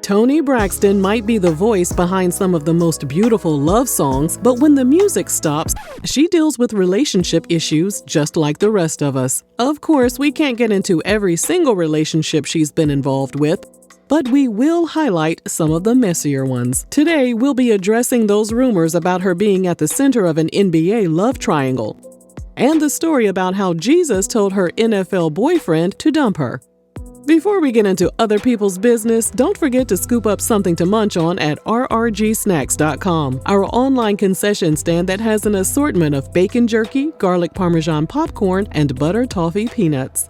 Toni Braxton might be the voice behind some of the most beautiful love songs, but when the music stops, she deals with relationship issues just like the rest of us. Of course, we can't get into every single relationship she's been involved with, but we will highlight some of the messier ones. Today, we'll be addressing those rumors about her being at the center of an NBA love triangle, and the story about how Jesus told her NFL boyfriend to dump her. Before we get into other people's business, don't forget to scoop up something to munch on at rrgsnacks.com, our online concession stand that has an assortment of bacon jerky, garlic parmesan popcorn, and butter toffee peanuts.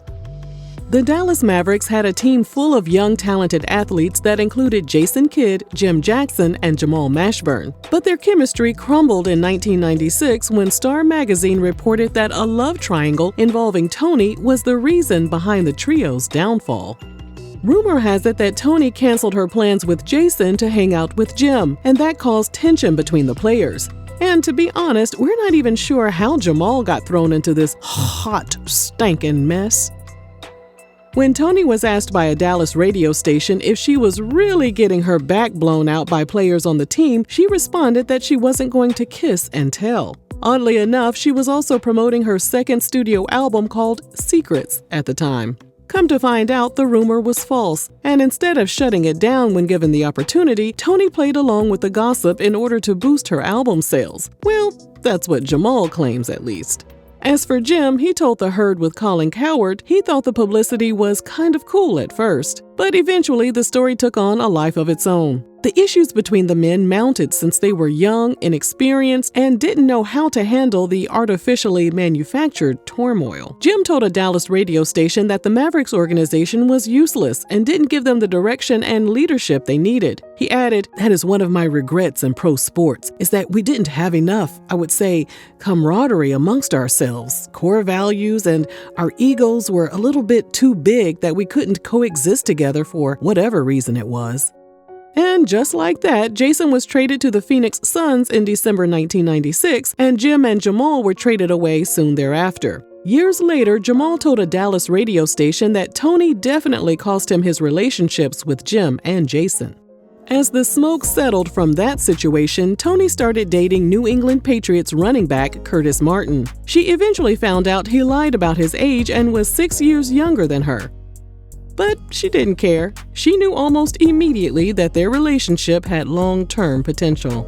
The Dallas Mavericks had a team full of young, talented athletes that included Jason Kidd, Jim Jackson, and Jamal Mashburn. But their chemistry crumbled in 1996 when Star magazine reported that a love triangle involving Toni was the reason behind the trio's downfall. Rumor has it that Toni canceled her plans with Jason to hang out with Jim, and that caused tension between the players. And to be honest, we're not even sure how Jamal got thrown into this hot, stinking mess. When Toni was asked by a Dallas radio station if she was really getting her back blown out by players on the team, she responded that she wasn't going to kiss and tell. Oddly enough, she was also promoting her second studio album called Secrets at the time. Come to find out, the rumor was false, and instead of shutting it down when given the opportunity, Toni played along with the gossip in order to boost her album sales. Well, that's what Jamal claims at least. As for Jim, he told The Herd with Colin Cowherd he thought the publicity was kind of cool at first, but eventually the story took on a life of its own. The issues between the men mounted since they were young, inexperienced, and didn't know how to handle the artificially manufactured turmoil. Jim told a Dallas radio station that the Mavericks organization was useless and didn't give them the direction and leadership they needed. He added, "That is one of my regrets in pro sports, is that we didn't have enough, I would say, camaraderie amongst ourselves, core values, and our egos were a little bit too big that we couldn't coexist together for whatever reason it was." And just like that, Jason was traded to the Phoenix Suns in December 1996, and Jim and Jamal were traded away soon thereafter. Years later, Jamal told a Dallas radio station that Toni definitely cost him his relationships with Jim and Jason. As the smoke settled from that situation, Toni started dating New England Patriots running back Curtis Martin. She eventually found out he lied about his age and was 6 years younger than her. But she didn't care. She knew almost immediately that their relationship had long-term potential.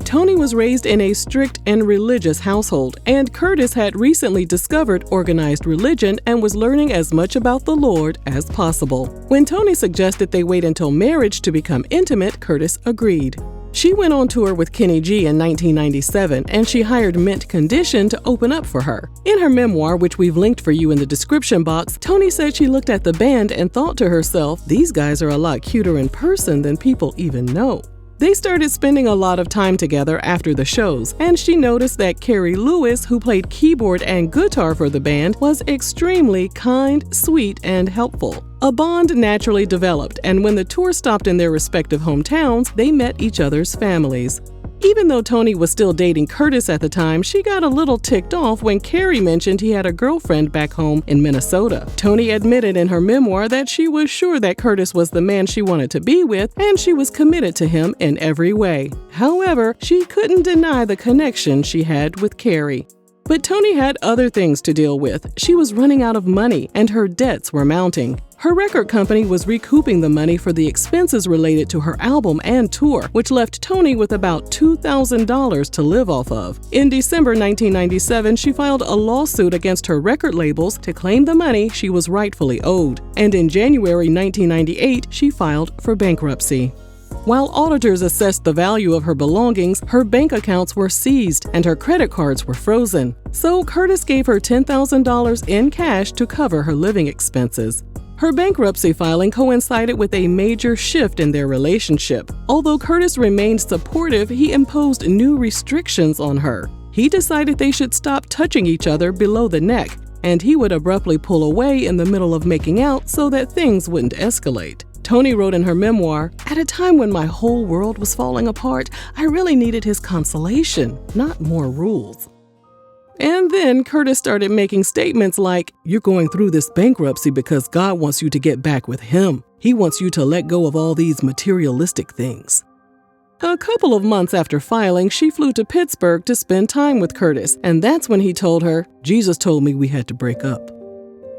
Toni was raised in a strict and religious household, and Curtis had recently discovered organized religion and was learning as much about the Lord as possible. When Toni suggested they wait until marriage to become intimate, Curtis agreed. She went on tour with Kenny G in 1997, and she hired Mint Condition to open up for her. In her memoir, which we've linked for you in the description box, Toni said she looked at the band and thought to herself, "These guys are a lot cuter in person than people even know." They started spending a lot of time together after the shows, and she noticed that Carrie Lewis, who played keyboard and guitar for the band, was extremely kind, sweet, and helpful. A bond naturally developed, and when the tour stopped in their respective hometowns, they met each other's families. Even though Toni was still dating Curtis at the time, she got a little ticked off when Carrie mentioned he had a girlfriend back home in Minnesota. Toni admitted in her memoir that she was sure that Curtis was the man she wanted to be with, and she was committed to him in every way. However, she couldn't deny the connection she had with Carrie. But Toni had other things to deal with. She was running out of money, and her debts were mounting. Her record company was recouping the money for the expenses related to her album and tour, which left Toni with about $2,000 to live off of. In December 1997, she filed a lawsuit against her record labels to claim the money she was rightfully owed. And in January 1998, she filed for bankruptcy. While auditors assessed the value of her belongings, her bank accounts were seized and her credit cards were frozen. So Curtis gave her $10,000 in cash to cover her living expenses. Her bankruptcy filing coincided with a major shift in their relationship. Although Curtis remained supportive, he imposed new restrictions on her. He decided they should stop touching each other below the neck, and he would abruptly pull away in the middle of making out so that things wouldn't escalate. Toni wrote in her memoir, "At a time when my whole world was falling apart, I really needed his consolation, not more rules." And then Curtis started making statements like, "You're going through this bankruptcy because God wants you to get back with him. He wants you to let go of all these materialistic things." A couple of months after filing, she flew to Pittsburgh to spend time with Curtis, and that's when he told her, "Jesus told me we had to break up."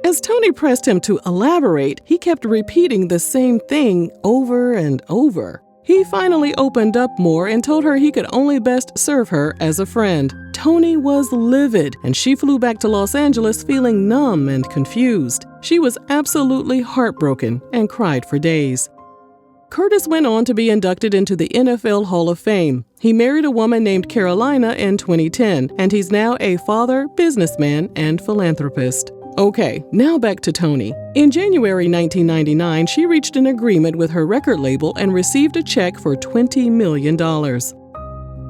As Toni pressed him to elaborate, he kept repeating the same thing over and over. He finally opened up more and told her he could only best serve her as a friend. Toni was livid, and she flew back to Los Angeles feeling numb and confused. She was absolutely heartbroken and cried for days. Curtis went on to be inducted into the NFL Hall of Fame. He married a woman named Carolina in 2010, and he's now a father, businessman, and philanthropist. Okay, now back to Toni. In January 1999, she reached an agreement with her record label and received a check for $20 million.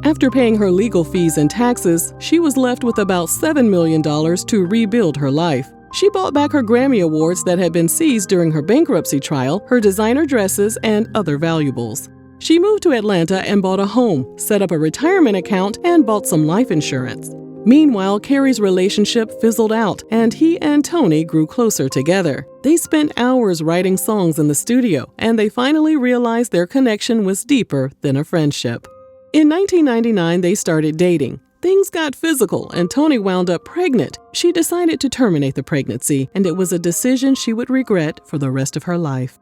After paying her legal fees and taxes, she was left with about $7 million to rebuild her life. She bought back her Grammy Awards that had been seized during her bankruptcy trial, her designer dresses, and other valuables. She moved to Atlanta and bought a home, set up a retirement account, and bought some life insurance. Meanwhile, Carrie's relationship fizzled out, and he and Toni grew closer together. They spent hours writing songs in the studio, and they finally realized their connection was deeper than a friendship. In 1999, they started dating. Things got physical, and Toni wound up pregnant. She decided to terminate the pregnancy, and it was a decision she would regret for the rest of her life.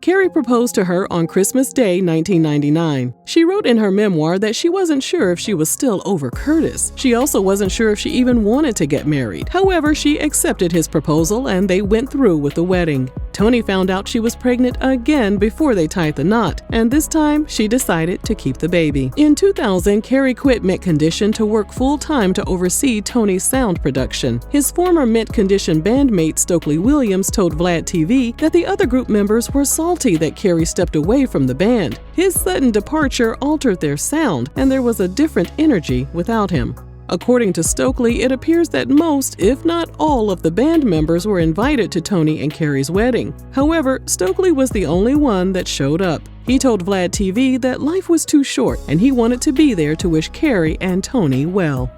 Carrie proposed to her on Christmas Day, 1999. She wrote in her memoir that she wasn't sure if she was still over Curtis. She also wasn't sure if she even wanted to get married. However, she accepted his proposal and they went through with the wedding. Toni found out she was pregnant again before they tied the knot, and this time she decided to keep the baby. In 2000, Carrie quit Mint Condition to work full-time to oversee Toni's sound production. His former Mint Condition bandmate Stokely Williams told Vlad TV that the other group members were salty that Carrie stepped away from the band. His sudden departure altered their sound, and there was a different energy without him. According to Stokely, it appears that most, if not all, of the band members were invited to Toni and Carrie's wedding. However, Stokely was the only one that showed up. He told Vlad TV that life was too short and he wanted to be there to wish Carrie and Toni well.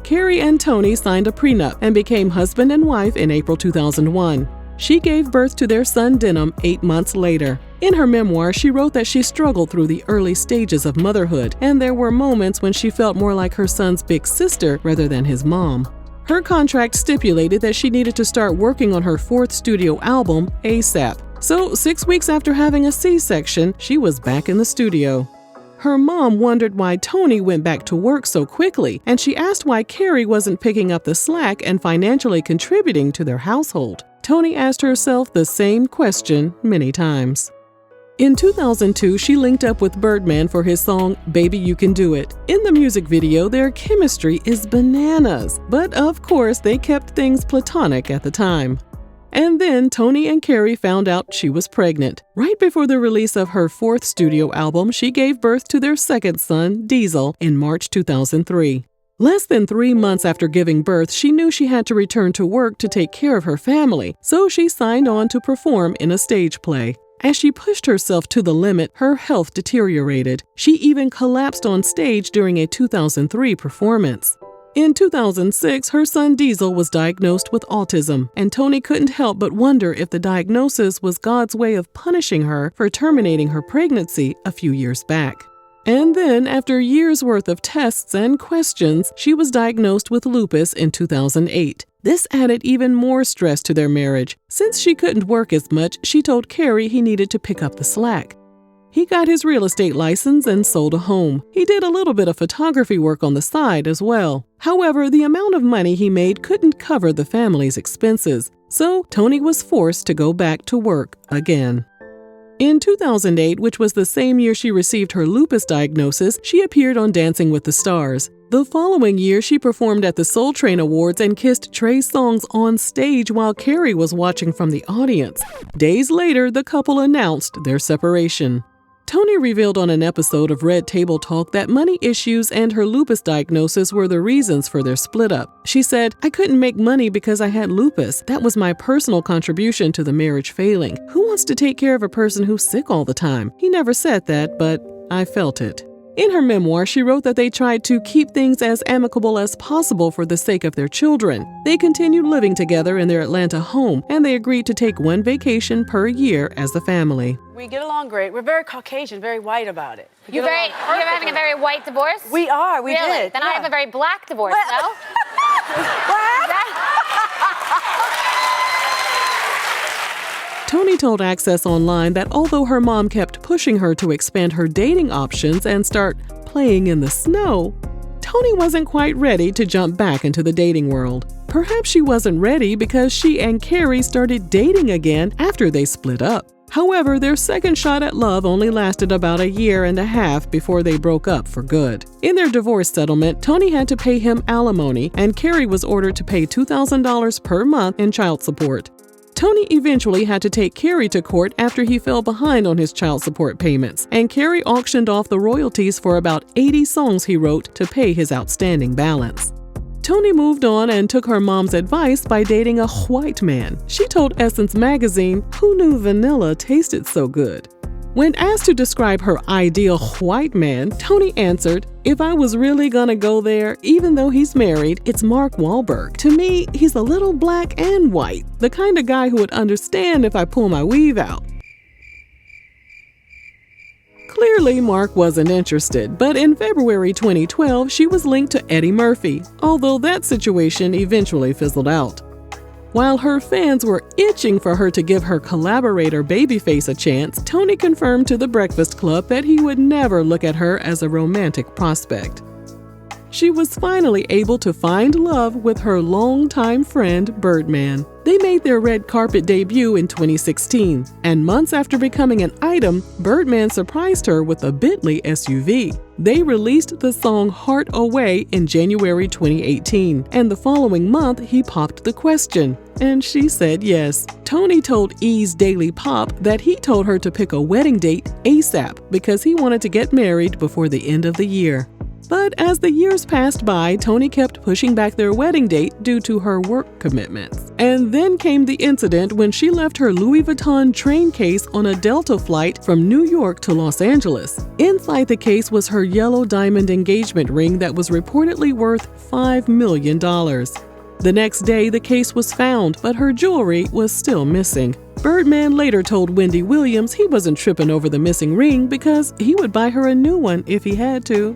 Carrie and Toni signed a prenup and became husband and wife in April 2001. She gave birth to their son Denham 8 months later. In her memoir, she wrote that she struggled through the early stages of motherhood, and there were moments when she felt more like her son's big sister rather than his mom. Her contract stipulated that she needed to start working on her 4th studio album ASAP. So 6 weeks after having a C-section, she was back in the studio. Her mom wondered why Toni went back to work so quickly, and she asked why Carrie wasn't picking up the slack and financially contributing to their household. Toni asked herself the same question many times. In 2002, she linked up with Birdman for his song, Baby You Can Do It. In the music video, their chemistry is bananas, but of course they kept things platonic at the time. And then Toni and Carrie found out she was pregnant. Right before the release of her 4th studio album, she gave birth to their 2nd son, Diesel, in March 2003. Less than 3 months after giving birth, she knew she had to return to work to take care of her family, so she signed on to perform in a stage play. As she pushed herself to the limit, her health deteriorated. She even collapsed on stage during a 2003 performance. In 2006, her son Diesel was diagnosed with autism, and Toni couldn't help but wonder if the diagnosis was God's way of punishing her for terminating her pregnancy a few years back. And then, after years' worth of tests and questions, she was diagnosed with lupus in 2008. This added even more stress to their marriage. Since she couldn't work as much, she told Carrie he needed to pick up the slack. He got his real estate license and sold a home. He did a little bit of photography work on the side as well. However, the amount of money he made couldn't cover the family's expenses, so Toni was forced to go back to work again. In 2008, which was the same year she received her lupus diagnosis, she appeared on Dancing with the Stars. The following year, she performed at the Soul Train Awards and kissed Trey Songz on stage while Carrie was watching from the audience. Days later, the couple announced their separation. Toni revealed on an episode of Red Table Talk that money issues and her lupus diagnosis were the reasons for their split up. She said, "I couldn't make money because I had lupus. That was my personal contribution to the marriage failing. Who wants to take care of a person who's sick all the time?" He never said that, but I felt it. In her memoir, she wrote that they tried to keep things as amicable as possible for the sake of their children. They continued living together in their Atlanta home, and they agreed to take one vacation per year as a family. We get along great. We're very Caucasian, very white about it. You're having a very white divorce? We are, we really? did. Then yeah. I have a very black divorce, no? Toni told Access Online that although her mom kept pushing her to expand her dating options and start playing in the snow, Toni wasn't quite ready to jump back into the dating world. Perhaps she wasn't ready because she and Carrie started dating again after they split up. However, their second shot at love only lasted about a year and a half before they broke up for good. In their divorce settlement, Toni had to pay him alimony, and Carrie was ordered to pay $2,000 per month in child support. Toni eventually had to take Carrie to court after he fell behind on his child support payments, and Carrie auctioned off the royalties for about 80 songs he wrote to pay his outstanding balance. Toni moved on and took her mom's advice by dating a white man. She told Essence magazine, "Who knew vanilla tasted so good?" When asked to describe her ideal white man, Toni answered, "If I was really gonna go there, even though he's married, it's Mark Wahlberg. To me, he's a little black and white, the kind of guy who would understand if I pull my weave out." Clearly, Mark wasn't interested, but in February 2012, she was linked to Eddie Murphy, although that situation eventually fizzled out. While her fans were itching for her to give her collaborator Babyface a chance, Toni confirmed to The Breakfast Club that he would never look at her as a romantic prospect. She was finally able to find love with her longtime friend Birdman. They made their red carpet debut in 2016, and months after becoming an item, Birdman surprised her with a Bentley SUV. They released the song Heart Away in January 2018, and the following month he popped the question, and she said yes. Toni told E's Daily Pop that he told her to pick a wedding date ASAP because he wanted to get married before the end of the year. But as the years passed by, Toni kept pushing back their wedding date due to her work commitments. And then came the incident when she left her Louis Vuitton train case on a Delta flight from New York to Los Angeles. Inside the case was her yellow diamond engagement ring that was reportedly worth $5 million. The next day, the case was found, but her jewelry was still missing. Birdman later told Wendy Williams he wasn't tripping over the missing ring because he would buy her a new one if he had to.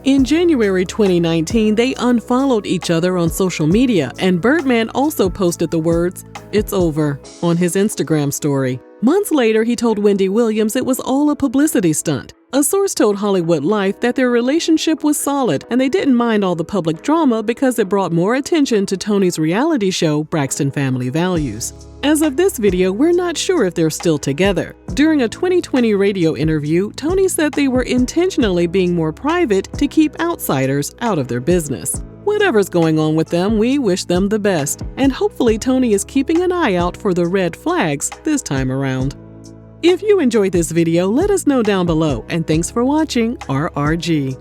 In January 2019, they unfollowed each other on social media, and Birdman also posted the words, "It's over," on his Instagram story. Months later, he told Wendy Williams it was all a publicity stunt. A source told Hollywood Life that their relationship was solid and they didn't mind all the public drama because it brought more attention to Toni's reality show, Braxton Family Values. As of this video, we're not sure if they're still together. During a 2020 radio interview, Toni said they were intentionally being more private to keep outsiders out of their business. Whatever's going on with them, we wish them the best, and hopefully Toni is keeping an eye out for the red flags this time around. If you enjoyed this video, let us know down below, and thanks for watching RRG.